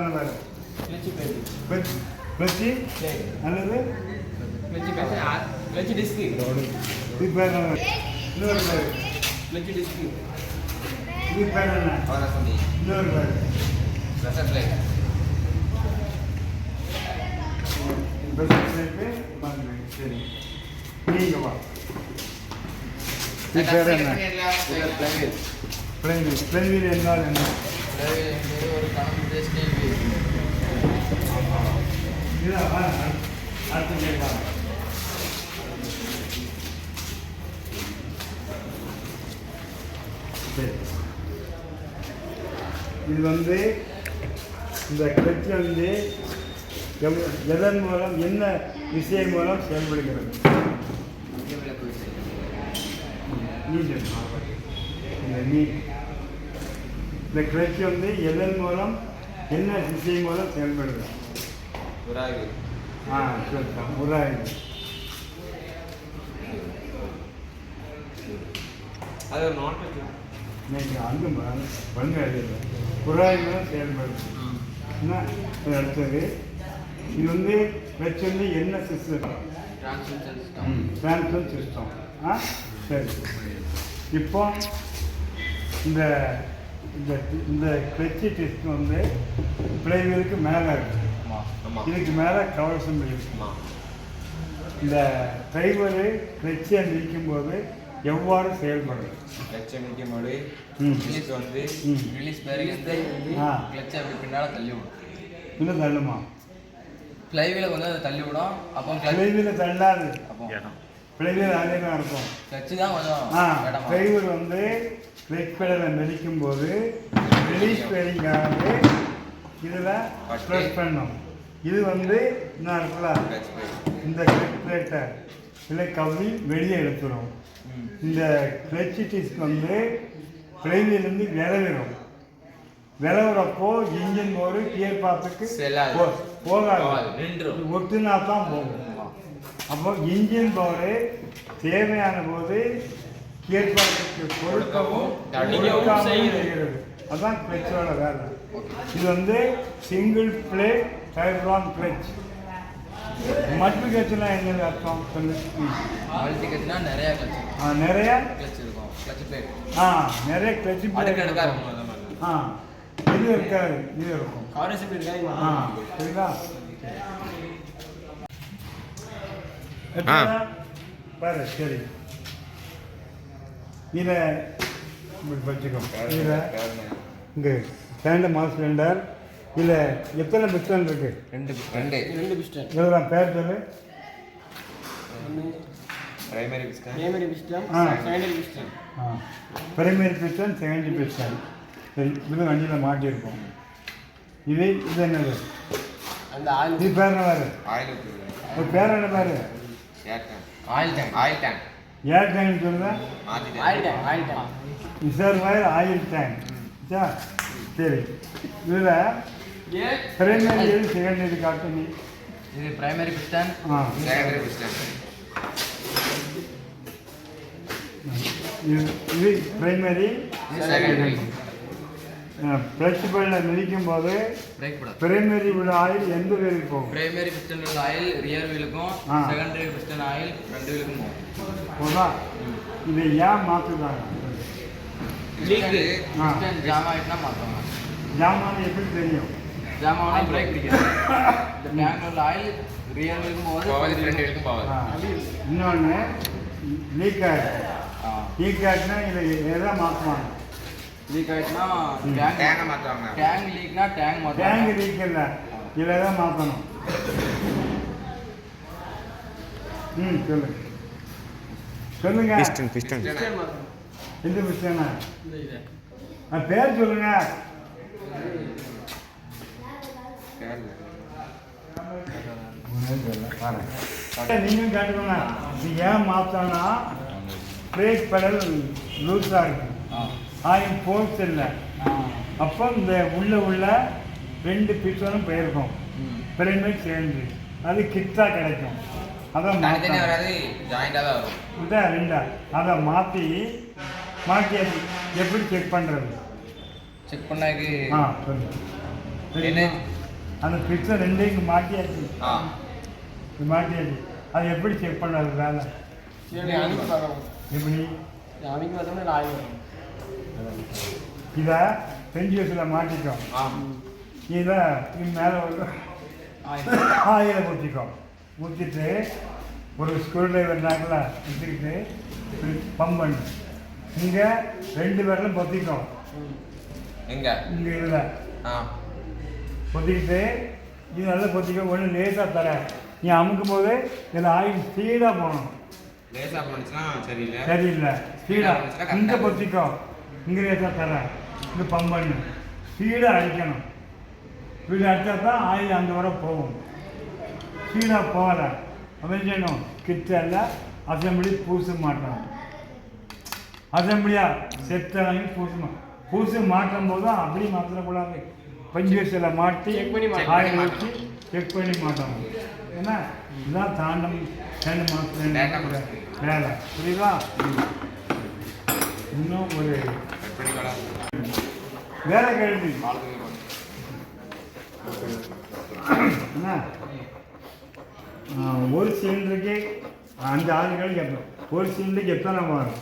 பேரன் வேறு கிளச்சி அல்லது கிளச்சி டிஸ்க் இது பேர் இன்னொரு பேர் கிளச்சி டிஸ்க் இது பேர் என்ன இன்னொரு பேர் ப்ரெஷர் பிளேட் சரி நீங்கள் வா இது பேர் என்ன பிளேவீல் என்றால் என்ன ஒரு கணக்கு ஸ்டீல் வீல் அடுத்து கேட்கலாம் சரி இது வந்து இந்த கிளட்ச் வந்து எதன் மூலம் என்ன விஷயம் மூலம் செயல்படுகிறது நீ இந்த கிளட்ச் வந்து எதன் மூலம் என்ன விஷயம் மூலம் செயல்படுது உராய்வு சொல்லிட்டான் உராய்வு அது ஒரு நாட் நீங்கள் அங்கே பங்கு எழுதல உராய்வு தான் செயல்படுது என்ன அடுத்தது இது வந்து கிளட்ச் வந்து என்ன சிஸ்டம் டிரான்ஸ்மிஷன் சிஸ்டம் சரி இப்போ இந்த இந்த இந்த கிளட்சி டெஸ்ட் வந்து பிளேவீலுக்கு மேலே இருக்குது இதுக்கு மேலே கவசம் இருக்குமா இந்த டிரைவரு கிளட்சியை நிற்கும்போது எவ்வாறு செயல்படும் கிளட்சை நிற்கும்போது ரிலீஸ் வந்து ரிலீஸ் பேருக்கு கிளட்சை அப்படி பின்னால் தள்ளி விடும் இன்னும் தள்ளுமா ஃப்ளைவீலை கொஞ்சம் அதை தள்ளி விடும் அப்போ ஃப்ளைவீலை தள்ளாது அப்போ ஃப்ளைவீல் அதே தான் இருக்கும் கிளட்சி தான் கொஞ்சம் டிரைவர் வந்து கிளட்ச் பெடலை மிதிக்கும் போது ரிலீஸ் பேரிங்கானது இதில் ப்ரெஸ் பண்ணும் இது வந்து என்ன இருக்குல்ல இந்த கிளட்ச் பிளேட்டை இல்லை கவ்வி வெளியே எடுத்துடும் இந்த கிளட்ச் டிஸ்க் வந்து ஃப்ளைவீலேருந்து விளைவிடும் விளைவுறப்போ இன்ஜின் போது கியர் பாத்துக்கு போகாது ஒட்டுனா தான் போகும் அப்போ இன்ஜின் பவர் தேவையான போது கியர் பாத்துக்கு பொறுக்கவும் செய்கிறது அதுதான் கிளட்சோட வேலை இது வந்து சிங்கிள் பிளேட் டைப்ரான் கிளட்ச் மல்டிகட்ச்னா என்ன அர்த்தம் சொல்லு மல்டிகட்ச்னா நிறைய கிளட்ச் நிறைய கிளட்ச் இருக்கும் கிளட்ச் பிளேட் நிறைய கிளட்ச் பிளேட் இருக்கும் இது இருக்காது இது இருக்கும் சரிங்களா பாரு சரி இதை வச்சுக்கோ இதில் இங்கே மாஸ் சிலிண்டர் இதில் எத்தனை பிஸ்டன் இருக்கு ரெண்டு பிஸ்டன் இதெல்லாம் பேர் சொல்லு primary piston secondary piston primary piston secondary piston சரி இது வண்டியில் மாட்டியிருக்கோம் இது என்னது அந்த ஆயில் இது பேர் என்ன வேறு ஒரு பேர் என்ன பேர் ஆயில் டேங்க் ஏர் டேங்க் சொல்லுவேன் ரிசர்வாயர் ஆயில் டேங்க் சரி இதில் பிரைமரி எது செகண்டரி காட்டு நீ இது பிரைமரி பிஸ்டன் செகண்டரி பிஸ்டன் இது பிரைமரி செகண்டரி பிரஷ் பெல்லில் மிதிக்கும் போது பிரைமரி உள்ள ஆயில் எந்த வீலுக்கு போகும் பிரைமரி பிஸ்டன் உள்ள ஆயில் ரியர் வீலுக்கும் செகண்டரி பிஸ்டன் ஆயில் ரெண்டு வீலுக்கும் போகும் இதை ஏன் மாற்றுறாங்க பிஸ்டன் ஜாம் ஆகிட்டுனா மாற்றுவாங்க ஜாம் ஆனது எப்படி தெரியும் ஜாம் ஆனால் பிரேக் பிடிக்காது இந்த டேங்க்ல உள்ள ஆயில் ரியர் வீலுக்கும் போகுது ரெண்டு வீலுக்கும் போகுது இன்னொன்று லீக் ஆகிடுச்சுன்னா இதை எதை மாற்றுவாங்க லீக் ஆயிடுச்சுனா டேங்கை மாற்றுவாங்க டேங்க் லீக்னா டேங்க் மாற்றுவாங்க டேங்க் லீக் இல்லை இதில் தான் மாற்றணும் சொல்லுங்க பிஸ்டன் எந்த பிஸ்டனா பேர் சொல்லுங்க நீங்களும் கேட்டுக்கோங்க இது ஏன் மாற்றோன்னா பிரேக் பெடல் லூஸாக இருக்கு ஆயில் போர்ஸ் இல்லை அப்போ இந்த உள்ள ரெண்டு பிஸ்டனும் போயிருக்கும் பிரைமரி சேர்ந்து அது கிட்டாக கிடைக்கும் அதான் இதான் ரெண்டா அதை மாற்றி எப்படி செக் பண்ணுறது செக் பண்ணாக்கு சொல்லுங்கள் அந்த பிக்சை ரெண்டையும் இங்கே மாட்டியாச்சு. ஆ இது மாட்டியாச்சு. அது எப்படி செக் பண்ணாது வேலை? எப்படி இதை பெஞ்சு வயசில் மாட்டிட்டோம். இதை இது மேலே வந்து ஆயிலை ஊற்றிக்கோ. ஊற்றிட்டு ஒரு ஸ்க்ரூ டிரைவர் நாக்கில் வச்சுக்கிட்டு பம்ப் பண்ணு. இங்கே 2 பேரில் பொத்திக்கோ. இங்கே இதில் பொத்திக்கிட்டு இது நல்லா பொத்திக்கோ. ஒன்று லேசாக தர நீ அமுக்கும் போது இதில் ஆயில் ஸ்பீடாக போகணும். சரியில்லை ஸ்பீடாக இங்கே பொத்திக்கோ. இங்கே லேசாக தர இங்கே பம்ப் பண்ணு. ஸ்பீடாக அடிக்கணும். ஸ்பீடாக அடித்தா தான் ஆயில் அந்த வரை போகும். ஸ்பீடாக போகல அப்படின்னு செய்யணும். கிட்ட அசம்பிளி பூச மாட்டோம். அசம்பிளியாக செட்டாகி பூசு மாட்டும் போது தான் அப்படியே மாற்றக்கூடாது. பஞ்சு வயசில் மாட்டி ஆயில் வச்சு செக் பண்ணி மாட்டோம். ஏன்னா இதுதான் தாண்டம் 2 மாதம் வேலை. புரியுதா? இன்னும் ஒரு வேலை கேள்வி என்ன? ஒரு சிலிண்டருக்கு 5 ஆளுகள் கேட்போம். ஒரு சிலிண்டருக்கு எத்தனை வரும்?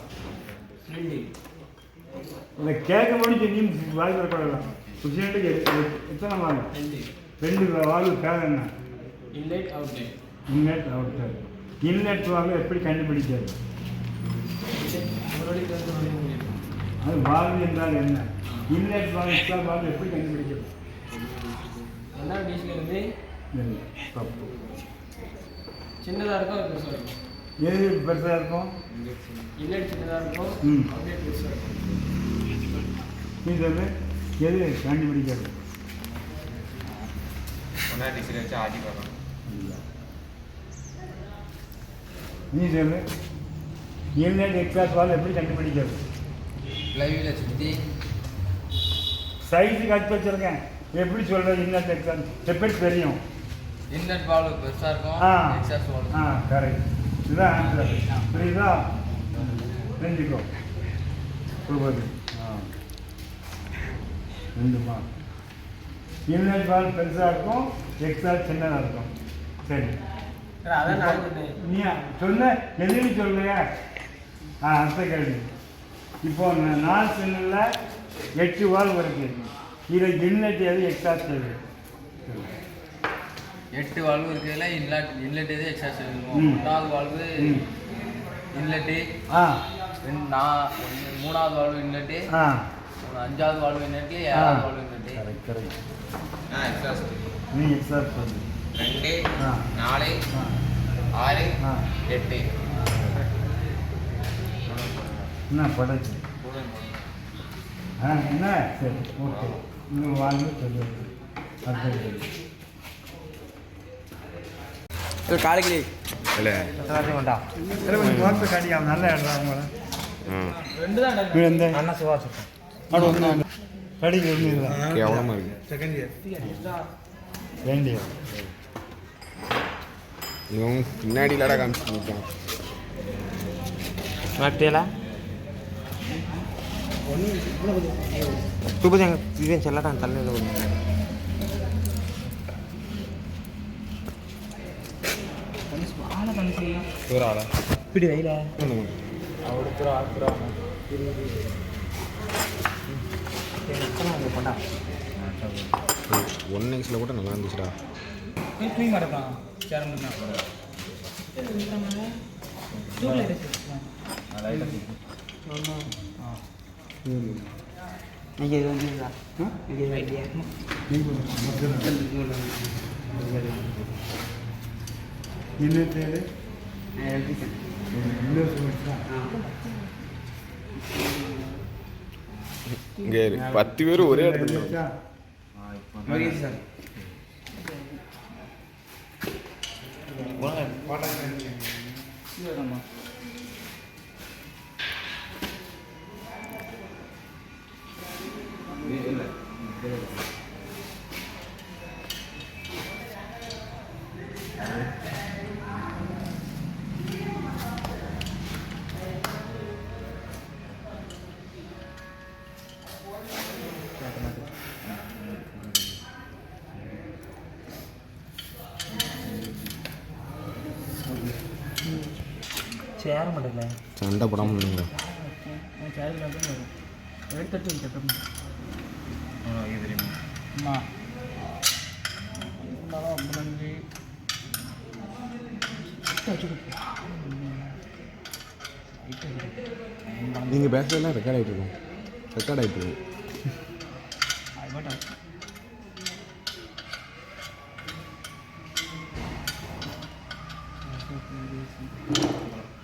இல்லை கேட்க முடிஞ்சு நீ வாய்ப்பு இருக்கக்கூடாது. ஒரு சிலிண்டருக்கு எத்தனை வரும்? 2 வால்வு பேர் என்ன? Inlet outlet. இன்லெட் வால்வு எப்படி கண்டுபிடிக்கிறது? அது வால்வு என்றால் என்ன? இன்லெட் வால்வு எக்ஸ்ட்ரா வால்வு எப்படி கண்டுபிடிக்கிறது? தப்பு. சின்னதாக இருக்கும் அது பெருசாக இருக்கும். எது பெருசாக இருக்கும்? இன்லெட் சின்னதாக இருக்கும், அவுட்லெட் பெருசாக இருக்கும். நீ சொல்லு, எது கண்டுபிடிக்கிறது? நீ சொல்லு, இன்லெட் எக்ஸாஸ்ட் வால்வு எப்படி கண்டுபிடிக்கிறது? சைஸு கட் வச்சிருக்கேன். எப்படி சொல்கிறது? இன்லெட் எக்ஸாஸ்ட் எப்படி தெரியும்? இன்லெட் வால்வு பெருசாக இருக்கும், எக்ஸாஸ்ட் வால்வு. கரெக்ட். இதுதான் ஆன்சர். புரியுதா? தெரிஞ்சுக்கோ. சொல்வது 2 மார்க். இன்லெட் வால்வு பெருசாக இருக்கும், எக்ஸாஸ்ட் சின்னதாக இருக்கும். சரி, அதான் நான் சொன்னேன். நீ சொன்ன எதுன்னு சொல்லுங்க. அடுத்த கேள்வி. இப்போ 4 சிலிண்டரில் 8 வால்வு இருக்கு. இதில் இன்லெட் எது எக்ஸாஸ்ட் எது? 8 வால்வு இருக்கிறதுல இன்லெட் எது எக்ஸாஸ்ட் இருக்கும். 1வது வால்வு இன்லெட்டு, 3வது வால்வு இன்லெட்டு, 5வது வால்வு இன்லெட்டு, 7வது வால்வு இன்லெட்டு. கரெக்ட். நீ எக்ஸாஸ்ட் சொல்லு. 2 4 6 8. என்ன படைச்சு? என்ன? சரி, ஓகே. இன்னும் வால்வு சொல்லு. அடுத்த கேள்வி. காலைக்கு இல்லை கொஞ்சம் வாக்கு கடியா நல்ல இடம் அவங்கள 2 தான் இந்த அண்ணா சுவாசம் அப்படி ஒன்று கடிக்கு ஒன்றும் இல்லை. கேவலமாக இருக்கு. செகண்ட் இயர் இவங்க பின்னாடி இல்லாடா காமிச்சு ಮಾಡ್ತೀಯಲ್ಲ ತೂಬದ ಇದೇನು ಚೆಲ್ಲಟ ಅಂತ ಅಲ್ಲೇ தூராளா பிடி வைல ஒன் எக்ஸில் கூட நல்லா இருந்துச்சுடா. தூங்கி மாட்டேன் சேரம் இங்கே இது வந்துங்களா இங்கே ஐடியா என்ன பேர்? இங்கே 10 பேர் ஒரே இடத்துல. சேர மாட்டேங்கல சண்டை படம் பண்ணுங்க நான் சேரில் தான் வரும் எடுத்துட்டு வைக்கட்டும் இது தெரியுமா அம்மா இருந்தாலும் அப்படிங்க நீங்கள் பேசுறதெல்லாம் ரெக்கார்ட் ஆகிட்டு இருக்கோம் ரெக்கார்ட் ஆகிட்டு இருக்கு I